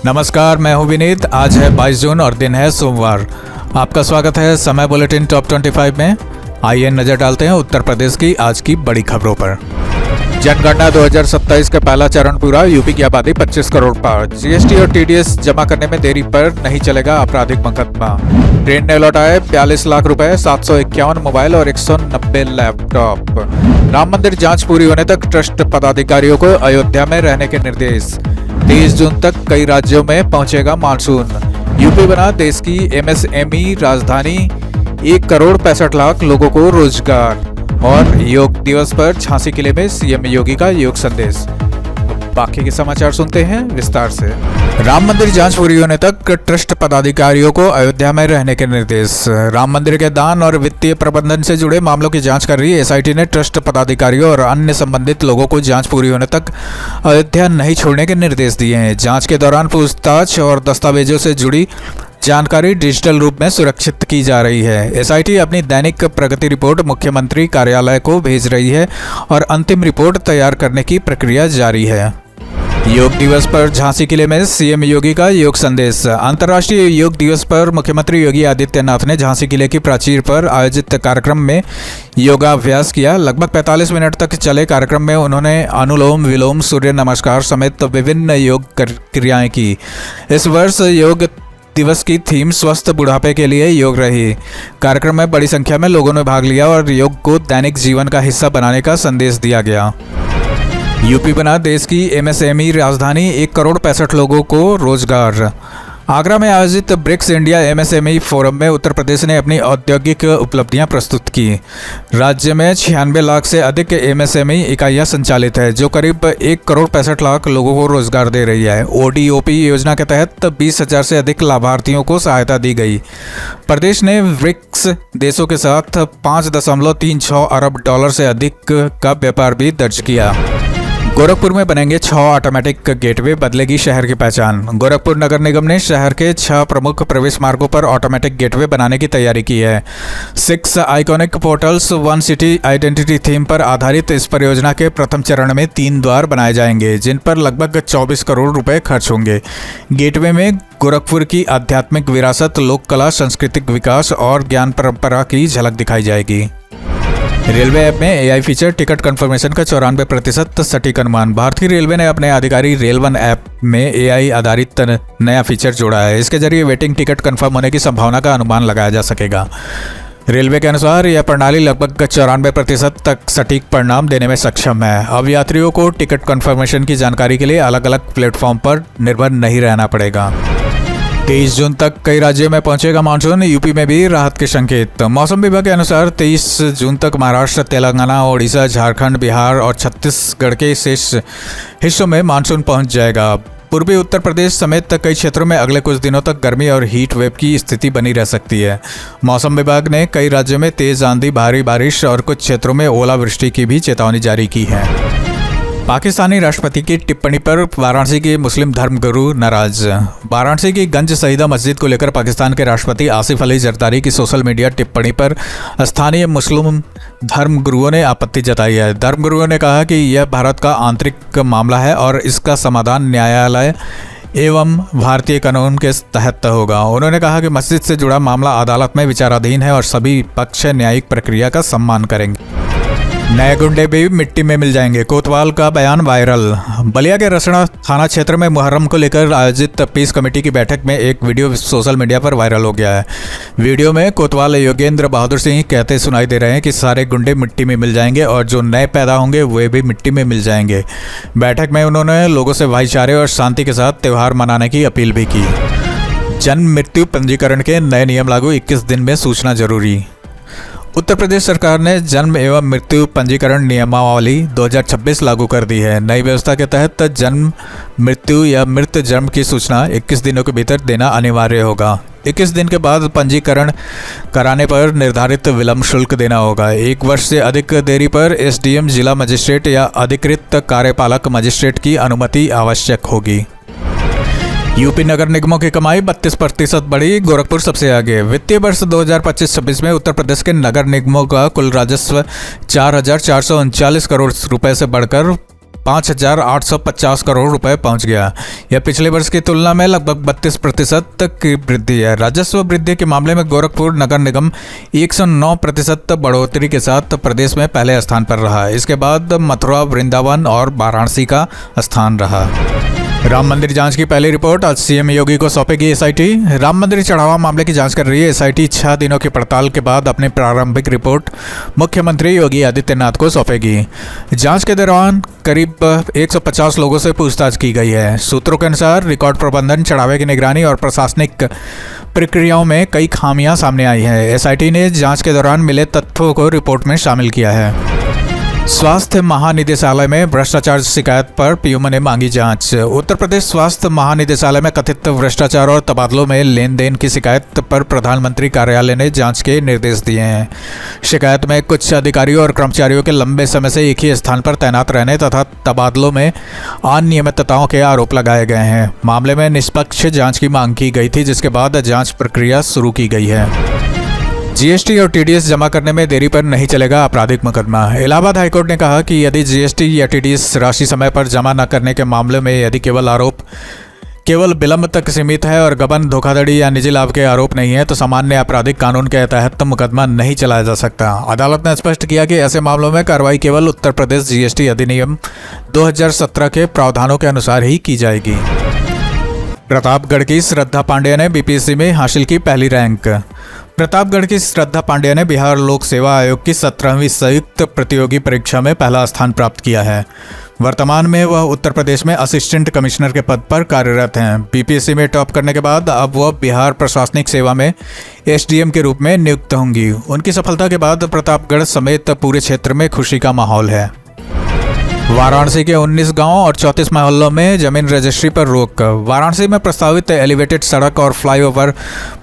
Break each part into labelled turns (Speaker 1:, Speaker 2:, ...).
Speaker 1: नमस्कार, मैं हूं विनीत। आज है 22 जून और दिन है सोमवार। आपका स्वागत है समय बुलेटिन टॉप 25 में। आइए नजर डालते हैं उत्तर प्रदेश की आज की बड़ी खबरों पर। जनगणना 2027 का पहला चरण पूरा। यूपी की आबादी 25 करोड़ पार। जीएसटी और टीडीएस जमा करने में देरी पर नहीं चलेगा आपराधिक मुकदमा। ट्रेन ने लौटाए 42 लाख रुपए, 751 मोबाइल और 190 लैपटॉप। राम मंदिर जांच पूरी होने तक ट्रस्ट पदाधिकारियों को अयोध्या में रहने के निर्देश। 23 जून तक कई राज्यों में पहुंचेगा मानसून। यूपी बना देश की एमएसएमई राजधानी। 1 करोड़ 65 लाख लोगों को रोजगार। और योग दिवस पर झांसी किले में सीएम योगी का योग संदेश। बाकी के समाचार सुनते हैं विस्तार से। राम मंदिर जांच पूरी होने तक ट्रस्ट पदाधिकारियों को अयोध्या में रहने के निर्देश। राम मंदिर के दान और वित्तीय प्रबंधन से जुड़े मामलों की जांच कर रही एसआईटी ने ट्रस्ट पदाधिकारियों और अन्य संबंधित लोगों को जांच पूरी होने तक अयोध्या नहीं छोड़ने के निर्देश दिए हैं। जांच के दौरान पूछताछ और दस्तावेजों से जुड़ी जानकारी डिजिटल रूप में सुरक्षित की जा रही है। एसआईटी अपनी दैनिक प्रगति रिपोर्ट मुख्यमंत्री कार्यालय को भेज रही है और अंतिम रिपोर्ट तैयार करने की प्रक्रिया जारी है। योग दिवस पर झांसी किले में सीएम योगी का योग संदेश। अंतर्राष्ट्रीय योग दिवस पर मुख्यमंत्री योगी आदित्यनाथ ने झांसी किले की प्राचीर पर आयोजित कार्यक्रम में योगाभ्यास किया। लगभग 45 मिनट तक चले कार्यक्रम में उन्होंने अनुलोम विलोम, सूर्य नमस्कार समेत विभिन्न योग क्रियाएं की। इस वर्ष योग दिवस की थीम स्वस्थ बुढ़ापे के लिए योग रही। कार्यक्रम में बड़ी संख्या में लोगों ने भाग लिया और योग को दैनिक जीवन का हिस्सा बनाने का संदेश दिया गया। यूपी बना देश की एमएसएमई राजधानी। 1 करोड़ 65 लोगों को रोजगार। आगरा में आयोजित ब्रिक्स इंडिया एमएसएमई फोरम में उत्तर प्रदेश ने अपनी औद्योगिक उपलब्धियां प्रस्तुत की। राज्य में 96 लाख से अधिक एमएसएमई इकाइयां संचालित है, जो करीब 1 करोड़ 65 लाख लोगों को रोजगार दे रही है। ओडीओपी योजना के तहत 20,000 से अधिक लाभार्थियों को सहायता दी गई। प्रदेश ने ब्रिक्स देशों के साथ $5.36 अरब से अधिक का व्यापार भी दर्ज किया। गोरखपुर में बनेंगे 6 ऑटोमेटिक गेटवे, बदलेगी शहर की पहचान। गोरखपुर नगर निगम ने शहर के 6 प्रमुख प्रवेश मार्गों पर ऑटोमेटिक गेटवे बनाने की तैयारी की है। 6 iconic portals 1 city identity theme पर आधारित इस परियोजना के प्रथम चरण में 3 द्वार बनाए जाएंगे, जिन पर लगभग 24 करोड़ रुपए खर्च होंगे। गेटवे में गोरखपुर की आध्यात्मिक विरासत, लोक कला, सांस्कृतिक विकास और ज्ञान परंपरा की झलक दिखाई जाएगी। रेलवे ऐप में एआई फीचर, टिकट कंफर्मेशन का 94% सटीक अनुमान। भारतीय रेलवे ने अपने आधिकारिक रेल1 ऐप में एआई आधारित नया फीचर जोड़ा है। इसके जरिए वेटिंग टिकट कंफर्म होने की संभावना का अनुमान लगाया जा सकेगा। रेलवे के अनुसार यह प्रणाली लगभग 94% तक सटीक परिणाम देने में सक्षम है। अब यात्रियों को टिकट कंफर्मेशन की जानकारी के लिए अलग अलग प्लेटफॉर्म पर निर्भर नहीं रहना पड़ेगा। 23 जून तक कई राज्यों में पहुंचेगा मानसून। यूपी में भी राहत के संकेत। मौसम विभाग के अनुसार 23 जून तक महाराष्ट्र, तेलंगाना, ओडिशा, झारखंड, बिहार और छत्तीसगढ़ के शेष हिस्सों में मानसून पहुंच जाएगा। पूर्वी उत्तर प्रदेश समेत कई क्षेत्रों में अगले कुछ दिनों तक गर्मी और हीट वेव की स्थिति बनी रह सकती है। मौसम विभाग ने कई राज्यों में तेज आंधी, भारी बारिश और कुछ क्षेत्रों में ओलावृष्टि की भी चेतावनी जारी की है। पाकिस्तानी राष्ट्रपति की टिप्पणी पर वाराणसी के मुस्लिम धर्मगुरु नाराज। वाराणसी की गंज सईदा मस्जिद को लेकर पाकिस्तान के राष्ट्रपति आसिफ अली जरदारी की सोशल मीडिया टिप्पणी पर स्थानीय मुस्लिम धर्मगुरुओं ने आपत्ति जताई है। धर्मगुरुओं ने कहा कि यह भारत का आंतरिक मामला है और इसका समाधान न्यायालय एवं भारतीय कानून के तहत होगा। उन्होंने कहा कि मस्जिद से जुड़ा मामला अदालत में विचाराधीन है और सभी पक्ष न्यायिक प्रक्रिया का सम्मान करेंगे। नए गुंडे भी मिट्टी में मिल जाएंगे, कोतवाल का बयान वायरल। बलिया के रसड़ा थाना क्षेत्र में मुहर्रम को लेकर आयोजित पीस कमेटी की बैठक में एक वीडियो सोशल मीडिया पर वायरल हो गया है। वीडियो में कोतवाल योगेंद्र बहादुर सिंह कहते सुनाई दे रहे हैं कि सारे गुंडे मिट्टी में मिल जाएंगे और जो नए पैदा होंगे वे भी मिट्टी में मिल जाएंगे। बैठक में उन्होंने लोगों से भाईचारे और शांति के साथ त्यौहार मनाने की अपील भी की। जन्म मृत्यु पंजीकरण के नए नियम लागू, 21 दिन में सूचना जरूरी। उत्तर प्रदेश सरकार ने जन्म एवं मृत्यु पंजीकरण नियमावली 2026 लागू कर दी है। नई व्यवस्था के तहत जन्म, मृत्यु या मृत जन्म की सूचना 21 दिनों के भीतर देना अनिवार्य होगा। 21 दिन के बाद पंजीकरण कराने पर निर्धारित विलंब शुल्क देना होगा। 1 वर्ष से अधिक देरी पर एसडीएम, जिला मजिस्ट्रेट या अधिकृत कार्यपालक मजिस्ट्रेट की अनुमति आवश्यक होगी। यूपी नगर निगमों की कमाई 32% बढ़ी, गोरखपुर सबसे आगे। वित्तीय वर्ष 2025-26 में उत्तर प्रदेश के नगर निगमों का कुल राजस्व 4,439 करोड़ रुपए से बढ़कर 5,850 करोड़ रुपए पहुंच गया। यह पिछले वर्ष की तुलना में लगभग 32% की वृद्धि है। राजस्व वृद्धि के मामले में गोरखपुर नगर निगम 109% बढ़ोतरी के साथ प्रदेश में पहले स्थान पर रहा। इसके बाद मथुरा, वृंदावन और वाराणसी का स्थान रहा। राम मंदिर जांच की पहली रिपोर्ट आज सीएम योगी को सौंपेगी एसआईटी। राम मंदिर चढ़ावा मामले की जांच कर रही है एसआईटी 6 दिनों की पड़ताल के बाद अपनी प्रारंभिक रिपोर्ट मुख्यमंत्री योगी आदित्यनाथ को सौंपेगी। जांच के दौरान करीब 150 लोगों से पूछताछ की गई है। सूत्रों के अनुसार रिकॉर्ड प्रबंधन, चढ़ावे की निगरानी और प्रशासनिक प्रक्रियाओं में कई खामियां सामने आई हैं। एसआईटी ने जांच के दौरान मिले तथ्यों को रिपोर्ट में शामिल किया है। स्वास्थ्य महानिदेशालय में भ्रष्टाचार शिकायत पर पीएम ने मांगी जांच। उत्तर प्रदेश स्वास्थ्य महानिदेशालय में कथित भ्रष्टाचार और तबादलों में लेन देन की शिकायत पर प्रधानमंत्री कार्यालय ने जांच के निर्देश दिए हैं। शिकायत में कुछ अधिकारियों और कर्मचारियों के लंबे समय से एक ही स्थान पर तैनात रहने तथा तबादलों में अनियमितताओं के आरोप लगाए गए हैं। मामले में निष्पक्ष जाँच की मांग की गई थी, जिसके बाद जाँच प्रक्रिया शुरू की गई है। जीएसटी और टीडीएस जमा करने में देरी पर नहीं चलेगा आपराधिक मुकदमा। इलाहाबाद हाईकोर्ट ने कहा कि यदि जीएसटी या टीडीएस राशि समय पर जमा न करने के मामले में यदि केवल विलंब तक सीमित है और गबन, धोखाधड़ी या निजी लाभ के आरोप नहीं है तो सामान्य आपराधिक कानून के तहत मुकदमा नहीं चलाया जा सकता। अदालत ने स्पष्ट किया कि ऐसे मामलों में कार्रवाई केवल उत्तर प्रदेश जीएसटी अधिनियम 2017 के प्रावधानों के अनुसार ही की जाएगी। प्रतापगढ़ की श्रद्धा पांडेय ने बीपीएससी में हासिल की पहली रैंक। प्रतापगढ़ की श्रद्धा पांडेय ने बिहार लोक सेवा आयोग की 17वीं संयुक्त प्रतियोगी परीक्षा में पहला स्थान प्राप्त किया है। वर्तमान में वह उत्तर प्रदेश में असिस्टेंट कमिश्नर के पद पर कार्यरत हैं। बीपीएससी में टॉप करने के बाद अब वह बिहार प्रशासनिक सेवा में एसडीएम के रूप में नियुक्त होंगी। उनकी सफलता के बाद प्रतापगढ़ समेत पूरे क्षेत्र में खुशी का माहौल है। वाराणसी के 19 गांव और 34 मोहल्लों में जमीन रजिस्ट्री पर रोक। वाराणसी में प्रस्तावित एलिवेटेड सड़क और फ्लाईओवर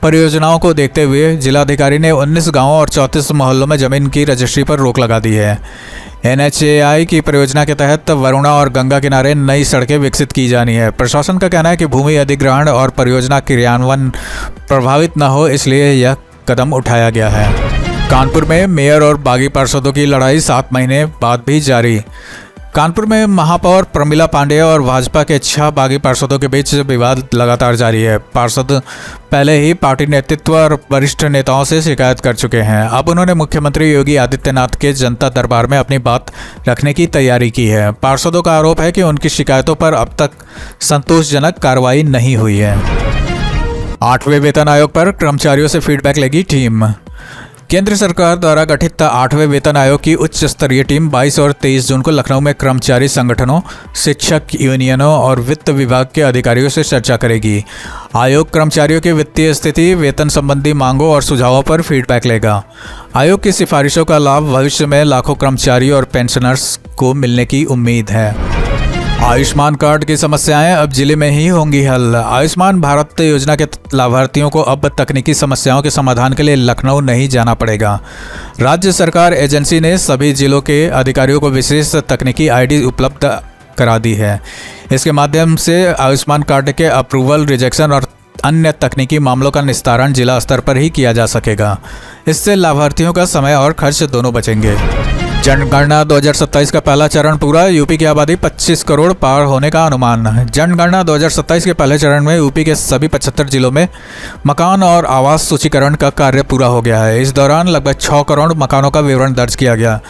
Speaker 1: परियोजनाओं को देखते हुए जिलाधिकारी ने 19 गांवों और 34 मोहल्लों में जमीन की रजिस्ट्री पर रोक लगा दी है। एनएचएआई की परियोजना के तहत वरुणा और गंगा किनारे नई सड़कें विकसित की जानी है। प्रशासन का कहना है कि भूमि अधिग्रहण और परियोजना क्रियान्वयन प्रभावित न हो, इसलिए यह कदम उठाया गया है। कानपुर में मेयर और बागी पार्षदों की लड़ाई 7 महीने बाद भी जारी। कानपुर में महापौर प्रमिला पांडेय और भाजपा के 6 बागी पार्षदों के बीच विवाद लगातार जारी है। पार्षद पहले ही पार्टी नेतृत्व और वरिष्ठ नेताओं से शिकायत कर चुके हैं। अब उन्होंने मुख्यमंत्री योगी आदित्यनाथ के जनता दरबार में अपनी बात रखने की तैयारी की है। पार्षदों का आरोप है कि उनकी शिकायतों पर अब तक संतोषजनक कार्रवाई नहीं हुई है। 8वें वेतन आयोग पर कर्मचारियों से फीडबैक लेगी टीम। केंद्र सरकार द्वारा गठित 8वें वेतन आयोग की उच्च स्तरीय टीम 22 और 23 जून को लखनऊ में कर्मचारी संगठनों, शिक्षक यूनियनों और वित्त विभाग के अधिकारियों से चर्चा करेगी। आयोग कर्मचारियों की वित्तीय स्थिति, वेतन संबंधी मांगों और सुझावों पर फीडबैक लेगा। आयोग की सिफारिशों का लाभ भविष्य में लाखों कर्मचारी और पेंशनर्स को मिलने की उम्मीद है। आयुष्मान कार्ड की समस्याएं अब जिले में ही होंगी हल। आयुष्मान भारत योजना के लाभार्थियों को अब तकनीकी समस्याओं के समाधान के लिए लखनऊ नहीं जाना पड़ेगा। राज्य सरकार एजेंसी ने सभी जिलों के अधिकारियों को विशेष तकनीकी आईडी उपलब्ध करा दी है। इसके माध्यम से आयुष्मान कार्ड के अप्रूवल, रिजेक्शन और अन्य तकनीकी मामलों का निस्तारण जिला स्तर पर ही किया जा सकेगा। इससे लाभार्थियों का समय और खर्च दोनों बचेंगे। जनगणना 2027 का पहला चरण पूरा। यूपी की आबादी 25 करोड़ पार होने का अनुमान। जनगणना 2027 के पहले चरण में यूपी के सभी 75 जिलों में मकान और आवास सूचीकरण का कार्य पूरा हो गया है। इस दौरान लगभग 6 करोड़ मकानों का विवरण दर्ज किया गया।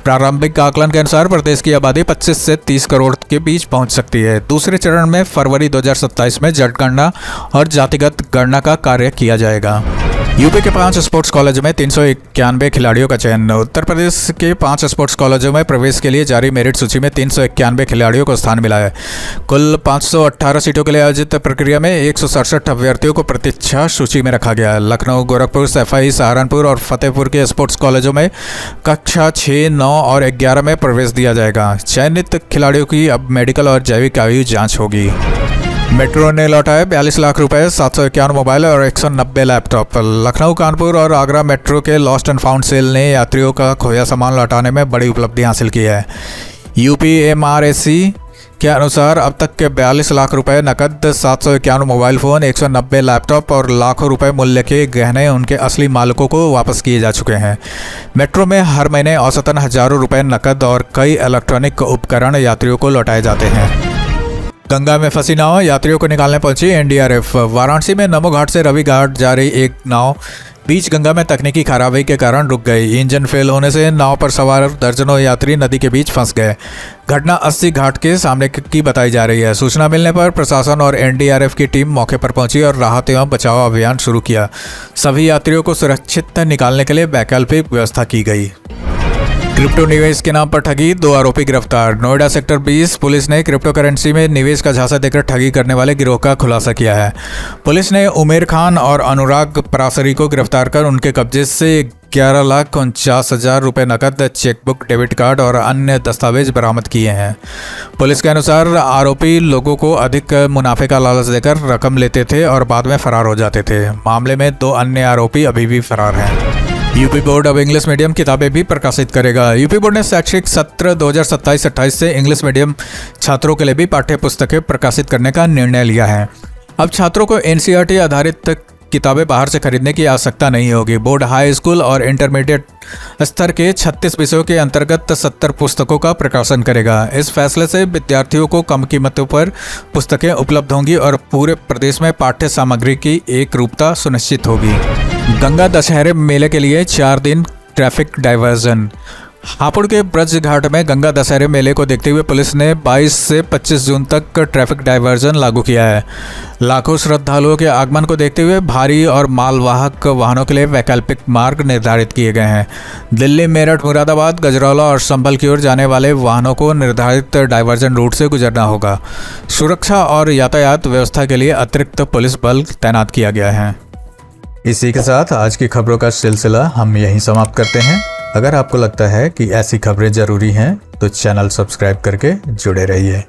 Speaker 1: प्रारंभिक आकलन के अनुसार प्रदेश की आबादी 25 से 30 करोड़ के बीच पहुंच सकती है। दूसरे चरण में फरवरी 2027 में जनगणना और जातिगत गणना का कार्य किया जाएगा। यूपी के 5 स्पोर्ट्स कॉलेजों में 391 खिलाड़ियों का चयन। उत्तर प्रदेश के 5 स्पोर्ट्स कॉलेजों में प्रवेश के लिए जारी मेरिट सूची में 391 खिलाड़ियों को स्थान मिला है। कुल 518 सीटों के लिए आयोजित प्रक्रिया में 167 अभ्यर्थियों को प्रतीक्षा सूची में रखा गया है। लखनऊ, गोरखपुर, सैफई, सहारनपुर और फतेहपुर के स्पोर्ट्स कॉलेजों में कक्षा 6, 9 और 11 में प्रवेश दिया जाएगा। चयनित खिलाड़ियों की अब मेडिकल और जैविक आयु जाँच होगी। मेट्रो ने लौटाए 42 लाख रुपए, 751 मोबाइल और 190 लैपटॉप। लखनऊ, कानपुर और आगरा मेट्रो के लॉस्ट एंड फाउंड सेल ने यात्रियों का खोया सामान लौटाने में बड़ी उपलब्धि हासिल की है। यूपी एमआरएसी के अनुसार अब तक के 42 लाख रुपए नकद, 751 मोबाइल फ़ोन, 190 लैपटॉप और लाखों रुपए मूल्य के गहने उनके असली मालिकों को वापस किए जा चुके हैं। मेट्रो में हर महीने औसतन हजारों रुपए नकद और कई इलेक्ट्रॉनिक उपकरण यात्रियों को लौटाए जाते हैं। गंगा में फंसी नाव यात्रियों को निकालने पहुंची एनडीआरएफ। वाराणसी में नमो घाट से रवि घाट जा रही एक नाव बीच गंगा में तकनीकी खराबी के कारण रुक गई। इंजन फेल होने से नाव पर सवार दर्जनों यात्री नदी के बीच फंस गए। घटना 80 घाट के सामने की बताई जा रही है। सूचना मिलने पर प्रशासन और एनडीआरएफ की टीम मौके पर पहुंची और राहत एवं बचाव अभियान शुरू किया। सभी यात्रियों को सुरक्षित निकालने के लिए वैकल्पिक व्यवस्था की गई। क्रिप्टो निवेश के नाम पर ठगी, 2 आरोपी गिरफ्तार। नोएडा सेक्टर 20 पुलिस ने क्रिप्टो करेंसी में निवेश का झांसा देकर ठगी करने वाले गिरोह का खुलासा किया है। पुलिस ने उमेर खान और अनुराग परासरी को गिरफ्तार कर उनके कब्जे से 11,49,000 रुपये नकद, चेकबुक, डेबिट कार्ड और अन्य दस्तावेज बरामद किए हैं। पुलिस के अनुसार आरोपी लोगों को अधिक मुनाफे का लालच देकर रकम लेते थे और बाद में फरार हो जाते थे। मामले में 2 अन्य आरोपी अभी भी फरार हैं। यूपी बोर्ड अब इंग्लिश मीडियम किताबें भी प्रकाशित करेगा। यूपी बोर्ड ने शैक्षिक सत्र 2027-28 से इंग्लिश मीडियम छात्रों के लिए भी पाठ्य पुस्तकें प्रकाशित करने का निर्णय लिया है। अब छात्रों को एनसीईआरटी आधारित किताबें बाहर से खरीदने की आवश्यकता नहीं होगी। बोर्ड हाई स्कूल और इंटरमीडिएट स्तर के 36 विषयों के अंतर्गत 70 पुस्तकों का प्रकाशन करेगा। इस फैसले से विद्यार्थियों को कम कीमतों पर पुस्तकें उपलब्ध होंगी और पूरे प्रदेश में पाठ्य सामग्री की एक रूपता सुनिश्चित होगी। गंगा दशहरे मेले के लिए 4 दिन ट्रैफिक डाइवर्जन। हापुड़ के ब्रज घाट में गंगा दशहरे मेले को देखते हुए पुलिस ने 22 से 25 जून तक ट्रैफिक डाइवर्जन लागू किया है। लाखों श्रद्धालुओं के आगमन को देखते हुए भारी और मालवाहक वाहनों के लिए वैकल्पिक मार्ग निर्धारित किए गए हैं। दिल्ली, मेरठ, मुरादाबाद, गजरौला और संभल की ओर जाने वाले वाहनों को निर्धारित डाइवर्जन रूट से गुजरना होगा। सुरक्षा और यातायात व्यवस्था के लिए अतिरिक्त पुलिस बल तैनात किया गया है। इसी के साथ आज की खबरों का सिलसिला हम यहीं समाप्त करते हैं। अगर आपको लगता है कि ऐसी खबरें ज़रूरी हैं तो चैनल सब्सक्राइब करके जुड़े रहिए।